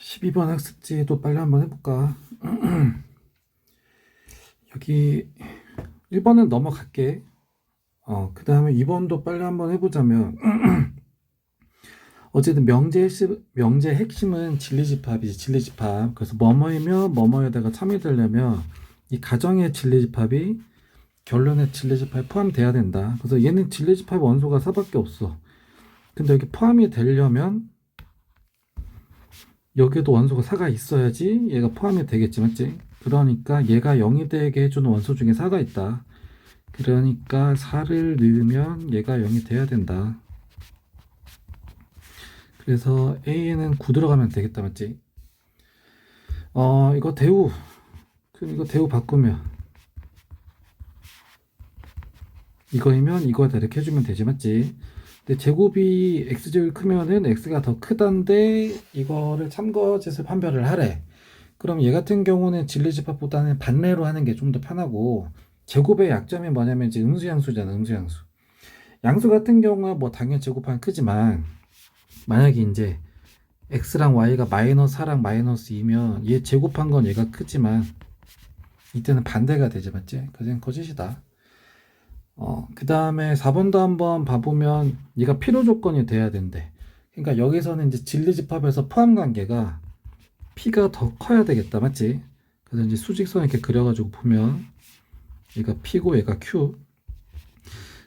12번 학습지도 빨리 한번 해볼까? 여기 1번은 넘어갈게. 그 다음에 2번도 빨리 한번 해보자면, 어쨌든 명제 핵심은 진리집합이지, 진리집합. 그래서 뭐뭐이며 뭐뭐에다가 참여되려면 이 가정의 진리집합이 결론의 진리집합에 포함돼야 된다. 그래서 얘는 진리집합 원소가 4밖에 없어. 근데 여기 포함이 되려면 여기에도 원소가 4가 있어야지 얘가 포함이 되겠지, 맞지? 그러니까 얘가 0이 되게 해주는 원소 중에 4가 있다. 그러니까 4를 넣으면 얘가 0이 돼야 된다. 그래서 A에는 9 들어가면 되겠다, 맞지? 이거 대우. 그럼 이거 대우 바꾸면 이거이면 이거다 이렇게 해주면 되지, 맞지? 근데 제곱이 x제곱이 크면은 x가 더 크단데 이거를 참거짓을 판별을 하래. 그럼 얘 같은 경우는 진리집합보다는 반례로 하는 게 좀 더 편하고, 제곱의 약점이 뭐냐면 이제 음수양수잖아, 음수양수. 양수 같은 경우는 뭐 당연히 제곱하면 크지만, 만약에 이제 x랑 y가 마이너스 4랑 마이너스 2면 얘 제곱한 건 얘가 크지만 이때는 반대가 되지, 맞지? 그냥 거짓이다. 그 다음에 4번도 한번 봐보면 얘가 필요 조건이 돼야 된대. 그러니까 여기서는 이제 진리집합에서 포함 관계가 P가 더 커야 되겠다, 맞지? 그래서 이제 수직선 이렇게 그려가지고 보면 얘가 P고 얘가 Q.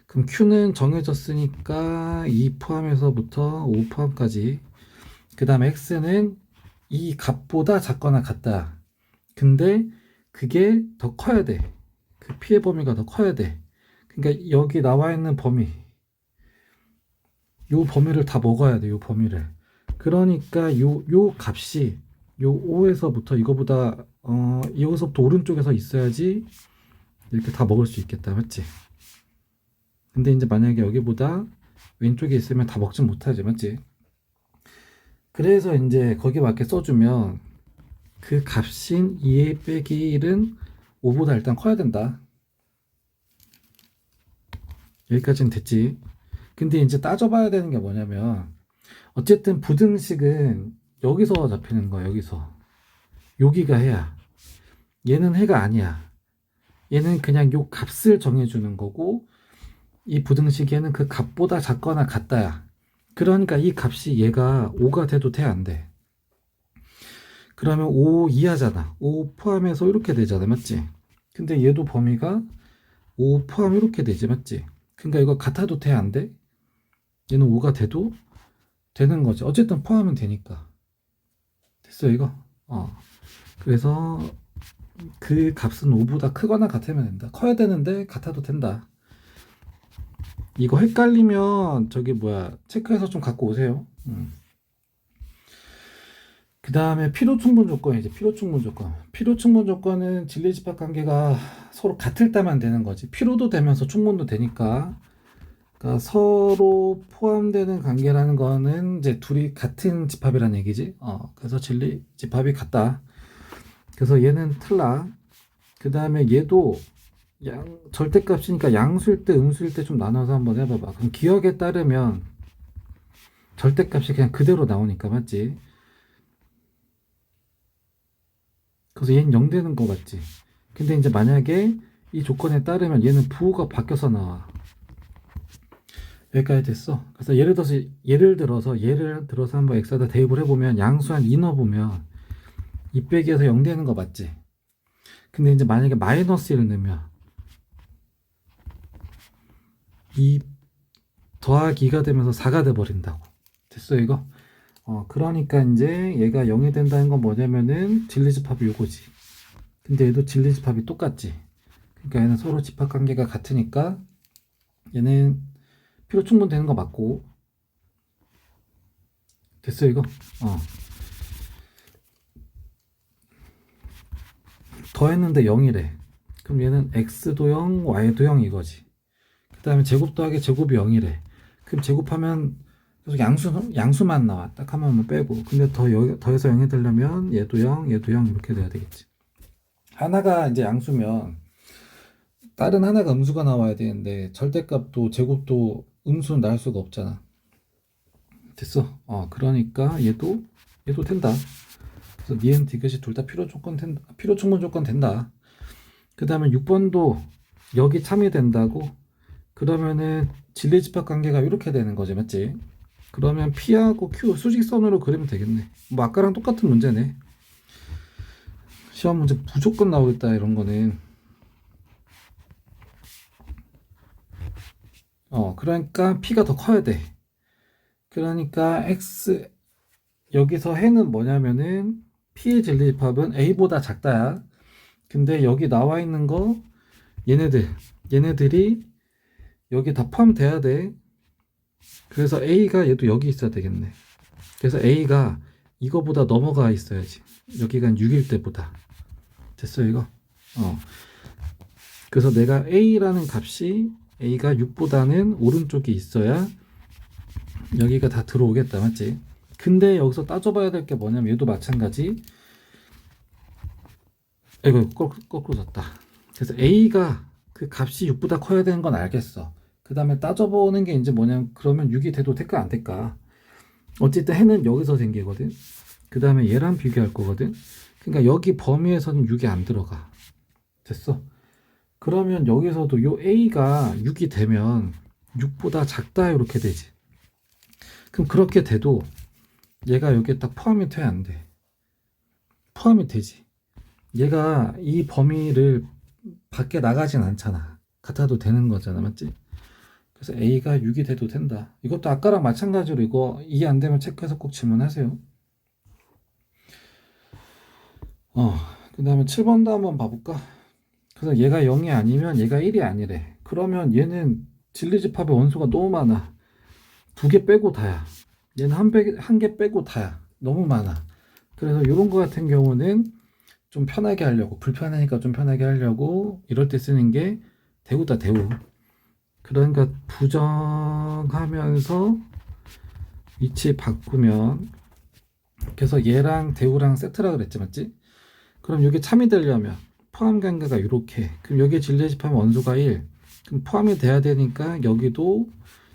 그럼 Q는 정해졌으니까 2 포함해서부터 5 포함까지. 그 다음에 X는 이 값보다 작거나 같다. 근데 그게 더 커야 돼. 그 P의 범위가 더 커야 돼. 그러니까 여기 나와 있는 범위, 요 범위를 다 먹어야 돼, 요 범위를. 그러니까 요 값이 요 5에서부터 이거보다 여기서부터 오른쪽에서 있어야지 이렇게 다 먹을 수 있겠다, 맞지? 근데 이제 만약에 여기보다 왼쪽에 있으면 다 먹지 못하지, 맞지? 그래서 이제 거기에 맞게 써주면 그 값인 2a 빼기 1은 5보다 일단 커야 된다. 여기까지는 됐지. 근데 이제 따져봐야 되는 게 뭐냐면, 어쨌든 부등식은 여기서 잡히는 거야, 여기서. 여기가 해야. 얘는 해가 아니야. 얘는 그냥 요 값을 정해주는 거고, 이 부등식에는 그 값보다 작거나 같다야. 그러니까 이 값이 얘가 5가 돼도 돼, 안 돼? 그러면 5 이하잖아. 5 포함해서 이렇게 되잖아, 맞지? 근데 얘도 범위가 5 포함 이렇게 되지, 맞지? 그러니까 이거 같아도 돼, 안 돼? 얘는 5가 돼도 되는 거지. 어쨌든 포함은 되니까. 됐어, 이거? 그래서 그 값은 5보다 크거나 같으면 된다. 커야 되는데 같아도 된다. 이거 헷갈리면 저기 뭐야, 체크해서 좀 갖고 오세요. 그 다음에 필요충분 조건이지. 필요충분 조건. 필요충분 조건은 진리집합 관계가 서로 같을 때만 되는 거지. 필요도 되면서 충분도 되니까. 그러니까 서로 포함되는 관계라는 거는 이제 둘이 같은 집합이라는 얘기지. 그래서 진리집합이 같다. 그래서 얘는 틀라. 그 다음에 얘도 절대값이니까 양수일 때 음수일 때 좀 나눠서 한번 해봐봐. 그럼 기억에 따르면 절대값이 그냥 그대로 나오니까, 맞지? 그래서 얘는 0 되는 거 맞지? 근데 이제 만약에 이 조건에 따르면 얘는 부호가 바뀌어서 나와. 여기까지 됐어. 그래서 예를 들어서 한번 x에다 대입을 해보면 양수한 2 넣어보면 2 빼기에서 0 되는 거 맞지? 근데 이제 만약에 마이너스 1을 넣으면 2 더하기 2가 되면서 4가 돼버린다고. 됐어, 이거? 그러니까 이제 얘가 0이 된다는 건 뭐냐면은 진리집합이 요거지. 근데 얘도 진리집합이 똑같지. 그러니까 얘는 서로 집합관계가 같으니까 얘는 필요 충분 되는 거 맞고. 됐어, 이거? 더했는데 0이래. 그럼 얘는 x도 0, y도 0 이거지. 그 다음에 제곱 더하기 제곱이 0이래. 그럼 제곱하면 계속 양수만 나와. 딱 한 번만 빼고. 근데 더해서 0이 되려면 얘도 0, 얘도 0 이렇게 돼야 되겠지. 하나가 이제 양수면 다른 하나가 음수가 나와야 되는데 절대값도 제곱도 음수는 나올 수가 없잖아. 됐어. 그러니까 얘도 된다. 그래서 니은 디귿이 둘 다 필요 충분 조건 된다. 그 다음에 6번도 여기 참이 된다고? 그러면은 진리집합 관계가 이렇게 되는 거지, 맞지? 그러면 P하고 Q 수직선으로 그리면 되겠네. 뭐 아까랑 똑같은 문제네. 시험 문제 무조건 나오겠다, 이런 거는. 그러니까 P가 더 커야 돼. 그러니까 X, 여기서 해는 뭐냐면은 P의 진리집합은 A보다 작다야. 근데 여기 나와 있는 거 얘네들이 여기 다 포함돼야 돼. 그래서 A가 얘도 여기 있어야 되겠네. 그래서 A가 이거보다 넘어가 있어야지. 여기가 6일 때보다. 됐어 이거? 그래서 내가 A라는 값이 A가 6보다는 오른쪽에 있어야 여기가 다 들어오겠다, 맞지? 근데 여기서 따져봐야 될 게 뭐냐면 얘도 마찬가지. 이거 거꾸로 졌다. 그래서 A가 그 값이 6보다 커야 되는 건 알겠어. 그 다음에 따져보는 게 이제 뭐냐면 그러면 6이 돼도 될까 안 될까. 어쨌든 해는 여기서 생기거든. 그 다음에 얘랑 비교할 거거든. 그러니까 여기 범위에서는 6이 안 들어가. 됐어? 그러면 여기서도 요 A가 6이 되면 6보다 작다 이렇게 되지. 그럼 그렇게 돼도 얘가 여기에 딱 포함이 돼야 안 돼. 포함이 되지. 얘가 이 범위를 밖에 나가진 않잖아. 같아도 되는 거잖아, 맞지? 그래서 A가 6이 돼도 된다. 이것도 아까랑 마찬가지로 이거 이해 안 되면 체크해서 꼭 질문하세요. 그 다음에 7번도 한번 봐볼까? 그래서 얘가 0이 아니면 얘가 1이 아니래. 그러면 얘는 진리집합의 원소가 너무 많아. 2개 빼고 다야. 얘는 한 개 빼고 다야. 너무 많아. 그래서 이런 거 같은 경우는 좀 편하게 하려고, 불편하니까 좀 편하게 하려고 이럴 때 쓰는 게 대우다, 대우. 그러니까 부정하면서 위치 바꾸면, 그래서 얘랑 대우랑 세트라 그랬지, 맞지? 그럼 여기 참이 되려면 포함 관계가 이렇게, 그럼 여기 진리집합 원소가 1, 그럼 포함이 돼야 되니까 여기도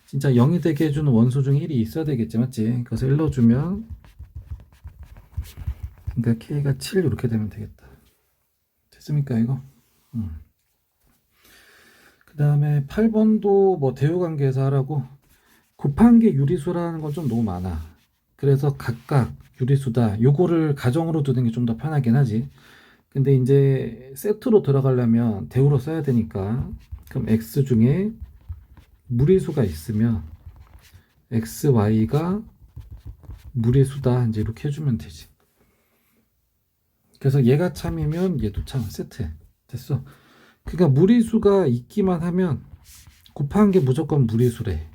진짜 0이 되게 해주는 원소 중에 1이 있어야 되겠지, 맞지? 그래서 1 넣어주면, 그러니까 K가 7 이렇게 되면 되겠다. 됐습니까 이거? 그 다음에 8번도 뭐 대우관계에서 하라고. 곱한 게 유리수라는 건 좀 너무 많아. 그래서 각각 유리수다, 요거를 가정으로 두는 게 좀 더 편하긴 하지. 근데 이제 세트로 들어가려면 대우로 써야 되니까, 그럼 X 중에 무리수가 있으면 X, Y가 무리수다, 이제 이렇게 해주면 되지. 그래서 얘가 참이면 얘도 참, 세트. 됐어. 그러니까 무리수가 있기만 하면 곱한 게 무조건 무리수래.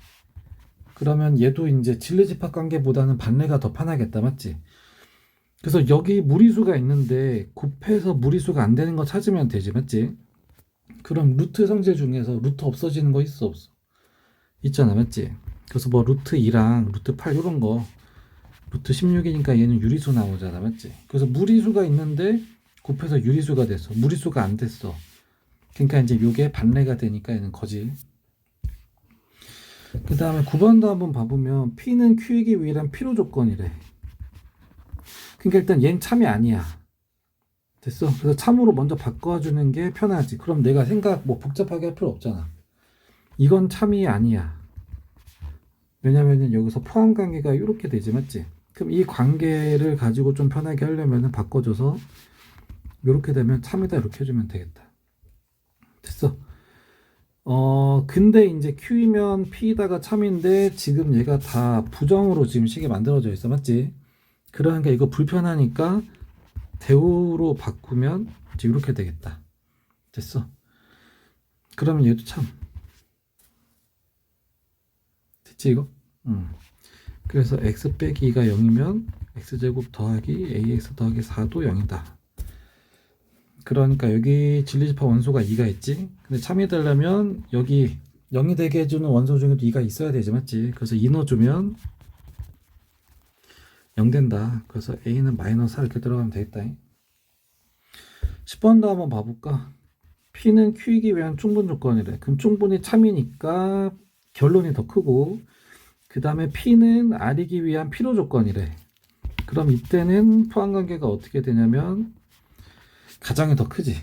그러면 얘도 이제 진리집합 관계보다는 반례가 더 편하겠다, 맞지? 그래서 여기 무리수가 있는데 곱해서 무리수가 안 되는 거 찾으면 되지, 맞지? 그럼 루트 성질 중에서 루트 없어지는 거 있어, 없어? 있잖아, 맞지? 그래서 뭐 루트 2랑 루트 8 이런 거, 루트 16이니까 얘는 유리수 나오잖아, 맞지? 그래서 무리수가 있는데 곱해서 유리수가 됐어. 무리수가 안 됐어. 그러니까 이제 요게 반례가 되니까 얘는 거지. 그 다음에 9번도 한번 봐보면 P는 Q이기 위한 필요 조건이래. 그러니까 일단 얘는 참이 아니야. 됐어? 그래서 참으로 먼저 바꿔주는 게 편하지. 그럼 내가 생각 뭐 복잡하게 할 필요 없잖아. 이건 참이 아니야. 왜냐면은 여기서 포함 관계가 이렇게 되지, 맞지? 그럼 이 관계를 가지고 좀 편하게 하려면은 바꿔줘서 이렇게 되면 참이다 이렇게 해주면 되겠다. 됐어? 근데 이제 Q이면 P다가 참인데 지금 얘가 다 부정으로 지금 식이 만들어져 있어, 맞지? 그러니까 이거 불편하니까 대우로 바꾸면 이제 이렇게 되겠다. 됐어? 그러면 얘도 참. 됐지 이거? 그래서 x 빼기 2가 0이면 x제곱 더하기 ax 더하기 4도 0이다. 그러니까 여기 진리집합 원소가 2가 있지. 근데 참이 되려면 여기 0이 되게 해주는 원소 중에도 2가 있어야 되지, 맞지? 그래서 2 넣어주면 0 된다. 그래서 a는 마이너스 4 이렇게 들어가면 되겠다. 10번도 한번 봐볼까? P는 Q이기 위한 충분 조건이래. 그럼 충분히 참이니까 결론이 더 크고, 그 다음에 P는 R이기 위한 필요 조건이래. 그럼 이때는 포함관계가 어떻게 되냐면 가정이 더 크지.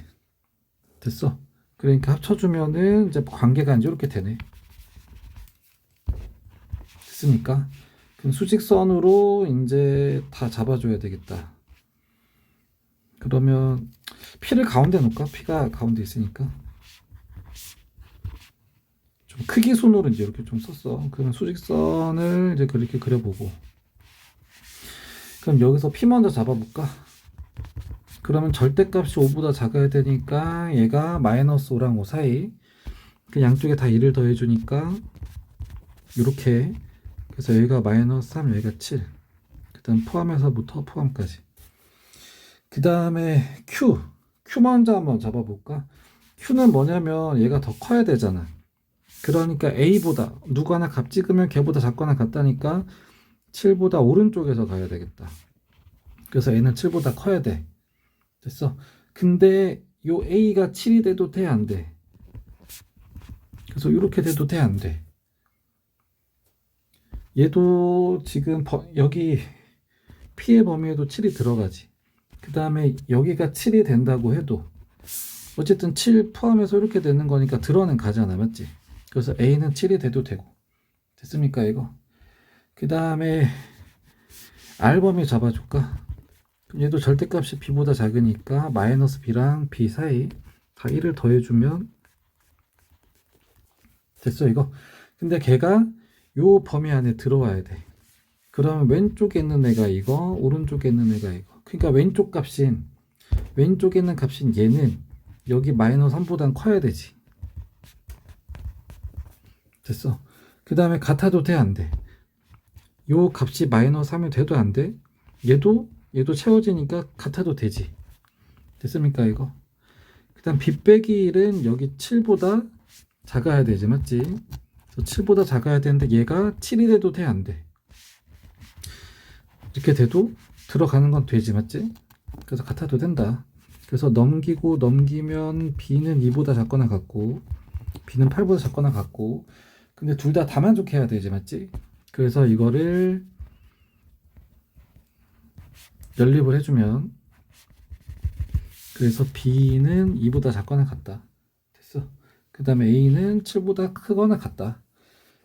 됐어. 그러니까 합쳐주면은 이제 관계가 이제 이렇게 되네. 됐습니까? 그럼 수직선으로 이제 다 잡아줘야 되겠다. 그러면 P를 가운데 놓을까? P가 가운데 있으니까. 좀 크기 순으로 이제 이렇게 좀 썼어. 그러면 수직선을 이제 그렇게 그려보고. 그럼 여기서 P 먼저 잡아볼까? 그러면 절대값이 5보다 작아야 되니까 얘가 마이너스 5랑 5 사이. 그 양쪽에 다 1을 더해주니까 이렇게. 그래서 여기가 마이너스 3, 여기가 7. 그 다음 포함해서부터 포함까지. 그 다음에 Q 먼저 한번 잡아볼까? Q는 뭐냐면 얘가 더 커야 되잖아. 그러니까 A보다 누구 하나 값 찍으면 걔보다 작거나 같다니까 7보다 오른쪽에서 가야 되겠다. 그래서 A는 7보다 커야 돼. 됐어. 근데 요 A가 7이 돼도 돼, 안 돼? 그래서 이렇게 돼도 돼, 안 돼? 얘도 지금 여기 P의 범위에도 7이 들어가지. 그 다음에 여기가 7이 된다고 해도 어쨌든 7 포함해서 이렇게 되는 거니까 들어는 가잖아, 맞지? 그래서 A는 7이 돼도 되고. 됐습니까, 이거? 그 다음에 R 범위 잡아줄까? 얘도 절대값이 B보다 작으니까 마이너스 B랑 B 사이 다 1을 더해주면 됐어, 이거. 근데 걔가 요 범위 안에 들어와야 돼. 그러면 왼쪽에 있는 애가 이거, 오른쪽에 있는 애가 이거. 그러니까 왼쪽에 있는 값인 얘는 여기 마이너스 3보단 커야 되지. 됐어. 그 다음에 같아도 돼, 안 돼? 요 값이 마이너스 3이 돼도 안 돼? 얘도 채워지니까 같아도 되지. 됐습니까, 이거? 그 다음 B 빼기 1은 여기 7보다 작아야 되지, 맞지? 7보다 작아야 되는데 얘가 7이 돼도 돼, 안 돼? 이렇게 돼도 들어가는 건 되지, 맞지? 그래서 같아도 된다. 그래서 넘기면 B는 2보다 작거나 같고 B는 8보다 작거나 같고, 근데 둘 다 만족해야 되지, 맞지? 그래서 이거를 연립을 해주면, 그래서 B는 2보다 작거나 같다. 됐어. 그 다음에 A는 7보다 크거나 같다.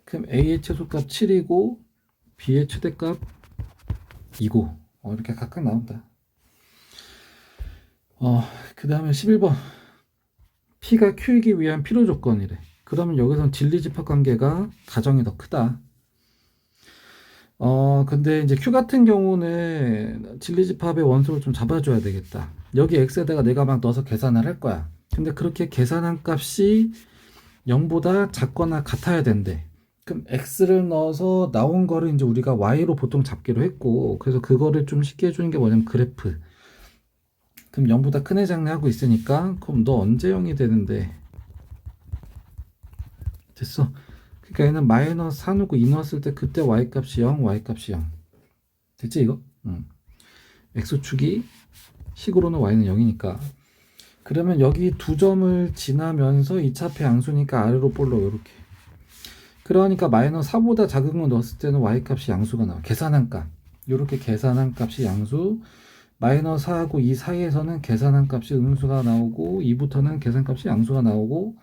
그럼 A의 최소값 7이고 B의 최대값 2고, 이렇게 각각 나온다. 그 다음에 11번. P가 Q이기 위한 필요 조건이래. 그러면 여기서는 진리집합 관계가 가정이 더 크다. 근데 이제 Q 같은 경우는 진리집합의 원소를 좀 잡아줘야 되겠다. 여기 X에다가 내가 막 넣어서 계산을 할 거야. 근데 그렇게 계산한 값이 0보다 작거나 같아야 된대. 그럼 X를 넣어서 나온 거를 이제 우리가 Y로 보통 잡기로 했고, 그래서 그거를 좀 쉽게 해주는 게 뭐냐면 그래프. 그럼 0보다 큰 애 작네 하고 있으니까, 그럼 너 언제 0이 되는데? 됐어. 그러니까 얘는 마이너스 4 놓고 2 넣었을 때 그때 Y값이 0, Y값이 0. 됐지, 이거? X축이 식으로는 Y는 0이니까. 그러면 여기 두 점을 지나면서 2차표 양수니까 아래로 볼러 이렇게. 그러니까 마이너스 4보다 작은 거 넣었을 때는 Y값이 양수가 나와. 계산한 값. 이렇게 계산한 값이 양수. 마이너스 4하고 2 사이에서는 계산한 값이 음수가 나오고 2부터는 계산값이 양수가 나오고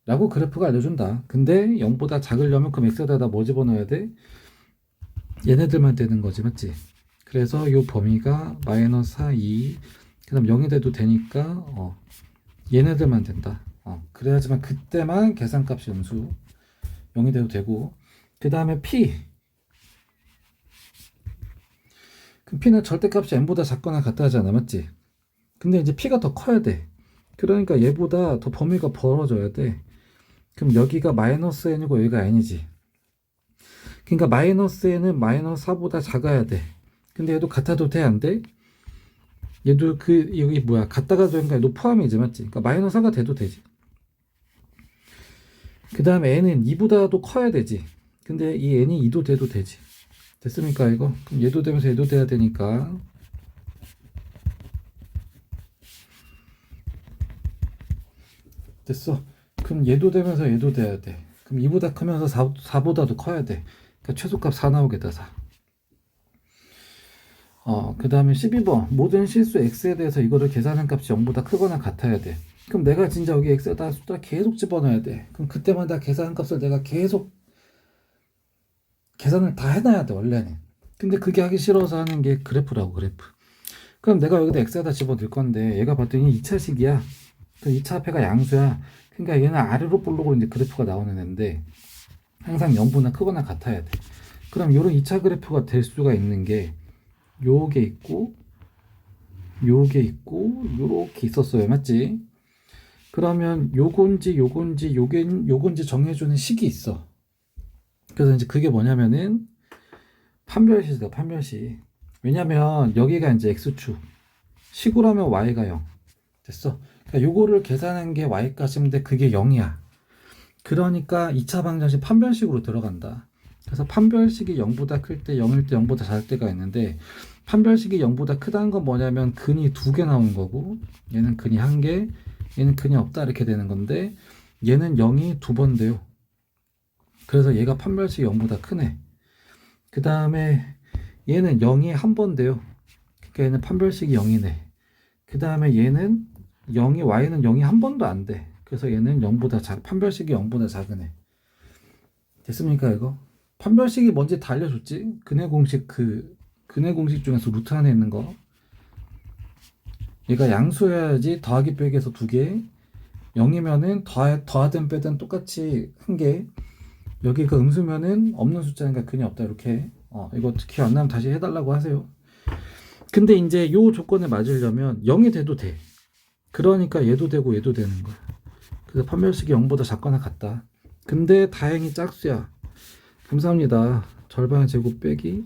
라고 그래프가 알려준다. 근데 0보다 작으려면 그럼 X에다 뭐 집어넣어야 돼? 얘네들만 되는 거지, 맞지? 그래서 이 범위가 마이너스 4, 2, 그 다음 0이 돼도 되니까 얘네들만 된다. 그래야지만 그때만 계산값이 음수 0이 돼도 되고. 그 다음에 P. 그럼 P는 절대값이 N보다 작거나 같다 하잖아, 맞지? 근데 이제 P가 더 커야 돼. 그러니까 얘보다 더 범위가 벌어져야 돼. 그럼 여기가 마이너스 N이고 여기가 N이지. 그러니까 마이너스 N은 마이너스 4보다 작아야 돼. 근데 얘도 같아도 돼, 안 돼? 얘도 여기 뭐야, 같다가 되니까 얘도 포함이지, 맞지? 그러니까 마이너스 4가 돼도 되지. 그 다음에 N은 2보다도 커야 되지. 근데 이 N이 2도 돼도 되지. 됐습니까, 이거? 그럼 얘도 되면서 얘도 돼야 되니까. 됐어. 그럼 얘도 되면서 얘도 돼야 돼. 그럼 2보다 크면서 4보다도 커야 돼. 그러니까 최소값 4 나오겠다, 4. 그 다음에 12번. 모든 실수 x에 대해서 이거를 계산한 값이 0보다 크거나 같아야 돼. 그럼 내가 진짜 여기 x에다 숫자 계속 집어넣어야 돼. 그럼 그때마다 계산 값을 내가 계속 계산을 다 해놔야 돼, 원래는. 근데 그게 하기 싫어서 하는 게 그래프라고, 그래프. 그럼 내가 여기다 x에다 집어넣을 건데, 얘가 봤더니 2차식이야. 그 2차 합해가 양수야. 그러니까 얘는 아래로 볼록으로 이제 그래프가 나오는 애인데, 항상 0보다 크거나 같아야 돼. 그럼 요런 2차 그래프가 될 수가 있는 게, 요게 있고, 요게 있고, 요렇게 있었어요. 맞지? 그러면 요건지 정해주는 식이 있어. 그래서 이제 그게 뭐냐면은, 판별식이다, 판별식. 왜냐면 여기가 이제 x축, 식으로 하면 y가 0 됐어. 그러니까 요거를 계산한 게 y값인데 그게 0이야. 그러니까 2차 방정식 판별식으로 들어간다. 그래서 판별식이 0보다 클 때 0일 때 0보다 작을 때가 있는데, 판별식이 0보다 크다는 건 뭐냐면 근이 2개 나오는 거고, 얘는 근이 1개, 얘는 근이 없다 이렇게 되는 건데, 얘는 0이 2번 돼요. 그래서 얘가 판별식이 0보다 크네. 그 다음에 얘는 0이 한 번 돼요. 그러니까 얘는 판별식이 0이네. 그 다음에 얘는 y는 0이 한 번도 안 돼. 그래서 얘는 0보다 판별식이 0보다 작으네. 됐습니까, 이거? 판별식이 뭔지 다 알려줬지? 근해 공식 중에서 루트 안에 있는 거. 얘가 양수여야지 더하기 빼기에서 2개. 0이면은 더하든 빼든 똑같이 1개. 여기가 음수면은 없는 숫자니까 근이 없다, 이렇게. 이거 기억 안 나면 다시 해달라고 하세요. 근데 이제 요 조건에 맞으려면 0이 돼도 돼. 그러니까 얘도 되고 얘도 되는 거야. 그래서 판별식이 0보다 작거나 같다. 근데 다행히 짝수야. 감사합니다. 절반의 제곱 빼기.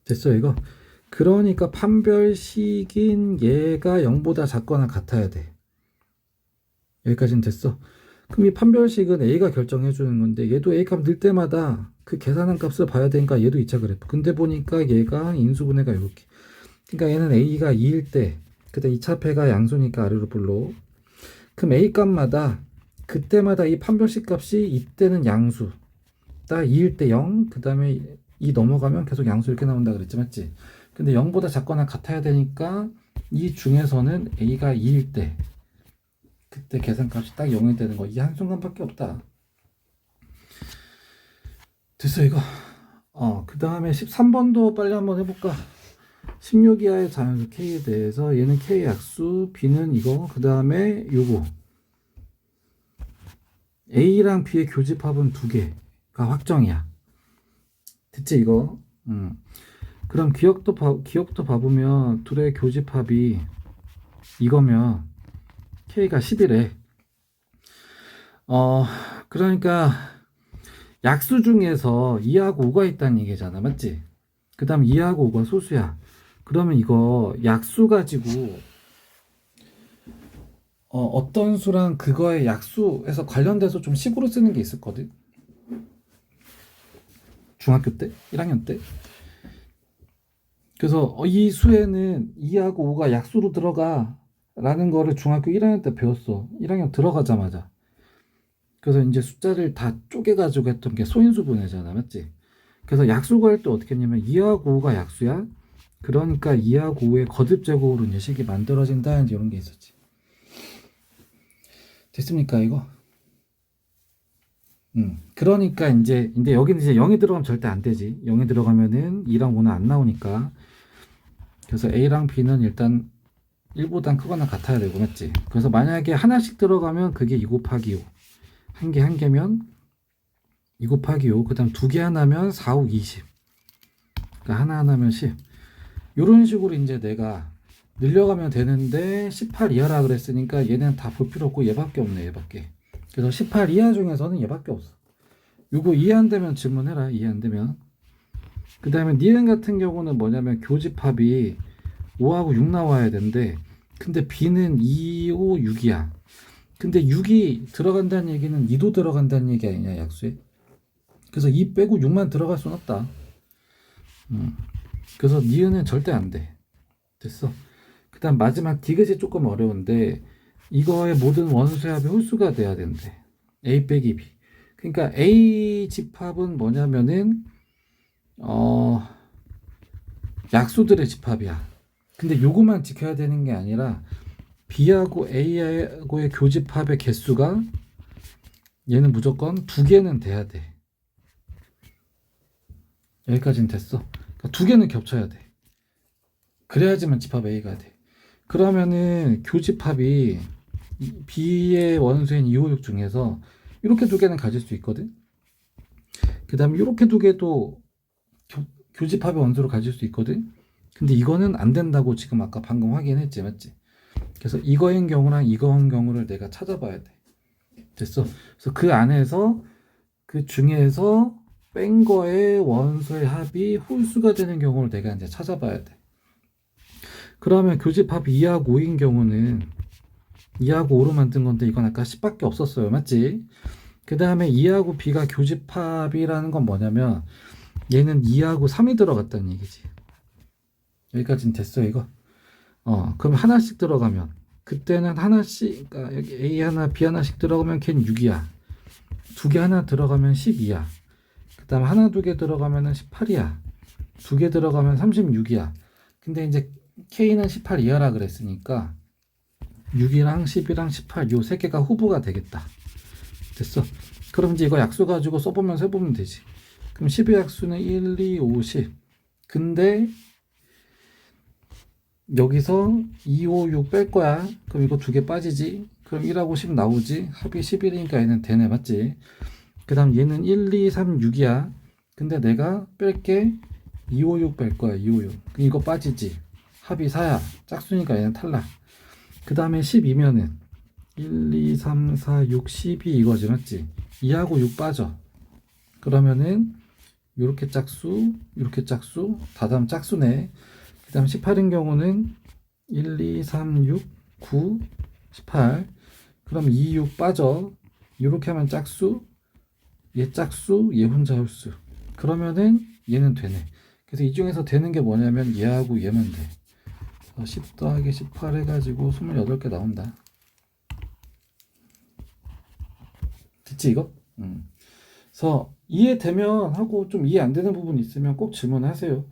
됐어, 이거. 그러니까 판별식인 얘가 0보다 작거나 같아야 돼. 여기까지는 됐어. 그럼 이 판별식은 A가 결정해 주는 건데, 얘도 A 값 늘 때마다 그 계산한 값을 봐야 되니까 얘도 2차 그래프. 근데 보니까 얘가 인수분해가 이렇게. 그러니까 얘는 A가 2일 때, 그때 2차 패가 양수니까 아래로 불러. 그럼 A 값마다 그때마다 이 판별식 값이 이때는 양수, 딱 2일 때 0, 그 다음에 2 넘어가면 계속 양수 이렇게 나온다 그랬지, 맞지? 근데 0보다 작거나 같아야 되니까 이 중에서는 A가 2일 때 그때 계산값이 딱 0이 되는 거, 이 한순간밖에 없다. 됐어, 이거. 그 다음에 13번도 빨리 한번 해볼까? 16 이하의 자연수 K에 대해서, 얘는 K 약수, B는 이거, 그 다음에 요거. A랑 B의 교집합은 2개가 확정이야. 됐지, 이거? 그럼 기억도 봐보면 둘의 교집합이 이거면 K가 10이래. 그러니까 약수 중에서 2하고 5가 있다는 얘기잖아, 맞지? 그 다음 2하고 5가 소수야. 그러면 이거 약수 가지고 어떤 수랑 그거의 약수에서 관련돼서 좀 식으로 쓰는 게 있었거든. 중학교 때, 1학년 때. 그래서 이 수에는 2하고 5가 약수로 들어가 라는 거를 중학교 1학년 때 배웠어. 1학년 들어가자마자. 그래서 이제 숫자를 다 쪼개가지고 했던 게 소인수분해잖아, 맞지? 그래서 약수 구할 때 어떻게 했냐면 2하고 5가 약수야. 그러니까 2하고 5의 거듭제곱으로 이제 식이 만들어진다, 이제 이런 게 있었지. 됐습니까, 이거? 그러니까 이제 여기는 이제 0이 들어가면 절대 안 되지. 0이 들어가면은 2랑 5는 안 나오니까. 그래서 A랑 B는 일단 1보단 크거나 같아야 되고, 맞지? 그래서 만약에 하나씩 들어가면 그게 2 곱하기 5. 한 개면 2 곱하기 5. 그 다음 2개 하나면 4, 5, 20. 그러니까 하나면 10. 이런 식으로 이제 내가 늘려가면 되는데 18 이하라 그랬으니까 얘는 다 볼 필요 없고 얘밖에 없네, 얘밖에. 그래서 18 이하 중에서는 얘밖에 없어. 요거 이해 안 되면 질문해라, 이해 안 되면. 그 다음에 니은 같은 경우는 뭐냐면 교집합이 5하고 6 나와야 되는데, 근데 B는 2, 5, 6이야. 근데 6이 들어간다는 얘기는 2도 들어간다는 얘기 아니냐, 약수에. 그래서 2 빼고 6만 들어갈 순 없다. 그래서 니은은 절대 안 돼. 됐어. 그 다음 마지막 디귿이 조금 어려운데, 이거의 모든 원수의 합이 홀수가 돼야 된대. A 빼기 B. 그러니까 A 집합은 뭐냐면은 약수들의 집합이야. 근데 요거만 지켜야 되는 게 아니라 B하고 A하고의 교집합의 개수가 얘는 무조건 2개는 돼야 돼. 여기까지는 됐어. 그러니까 2개는 겹쳐야 돼. 그래야지만 집합 A가 돼. 그러면은 교집합이 B의 원수인 2, 5, 6 중에서 이렇게 2개는 가질 수 있거든. 그 다음에 이렇게 2개도 교집합의 원수로 가질 수 있거든. 근데 이거는 안 된다고 지금 아까 방금 확인했지, 맞지? 그래서 이거인 경우랑 이거인 경우를 내가 찾아봐야 돼. 됐어. 그래서 그 안에서 그 중에서 뺀 거의 원소의 합이 홀수가 되는 경우를 내가 이제 찾아봐야 돼. 그러면 교집합 2하고 5인 경우는 2하고 5로 만든 건데 이건 아까 10밖에 없었어요. 맞지? 그 다음에 2하고 B가 교집합이라는 건 뭐냐면 얘는 2하고 3이 들어갔다는 얘기지. 여기까지는 됐어 이거. 그럼 하나씩 들어가면 그때는 하나씩, 그러니까 여기 A 하나 B 하나씩 들어가면 걔는 6이야. 2개 하나 들어가면 12야. 그 다음 하나 2개 들어가면 18이야. 2개 들어가면 36이야. 근데 이제 K는 18 이하라 그랬으니까 6이랑 10이랑 18 요 3개가 후보가 되겠다. 됐어. 그럼 이제 이거 약수 가지고 써보면 세보면 되지. 그럼 10의 약수는 1, 2, 5, 10. 근데 여기서 2, 5, 6 뺄 거야. 그럼 이거 2개 빠지지. 그럼 1하고 10 나오지. 합이 11이니까 얘는 되네, 맞지? 그 다음 얘는 1, 2, 3, 6이야. 근데 내가 뺄게 2, 5, 6 뺄 거야. 2, 5, 6. 그럼 이거 빠지지. 합이 4야. 짝수니까 얘는 탈락. 그 다음에 12면은 1, 2, 3, 4, 6, 12 이거지, 맞지? 2하고 6 빠져. 그러면은 요렇게 짝수, 요렇게 짝수, 다 다음 짝수네. 그 다음 18인 경우는 1, 2, 3, 6, 9, 18. 그럼 2, 6 빠져. 이렇게 하면 짝수, 얘 짝수, 얘 혼자 홀수. 그러면은 얘는 되네. 그래서 이 중에서 되는 게 뭐냐면 얘하고 얘만 돼. 10 더하기 18 해가지고 28개 나온다. 됐지 이거? 그래서 이해되면 하고 좀 이해 안 되는 부분 있으면 꼭 질문하세요.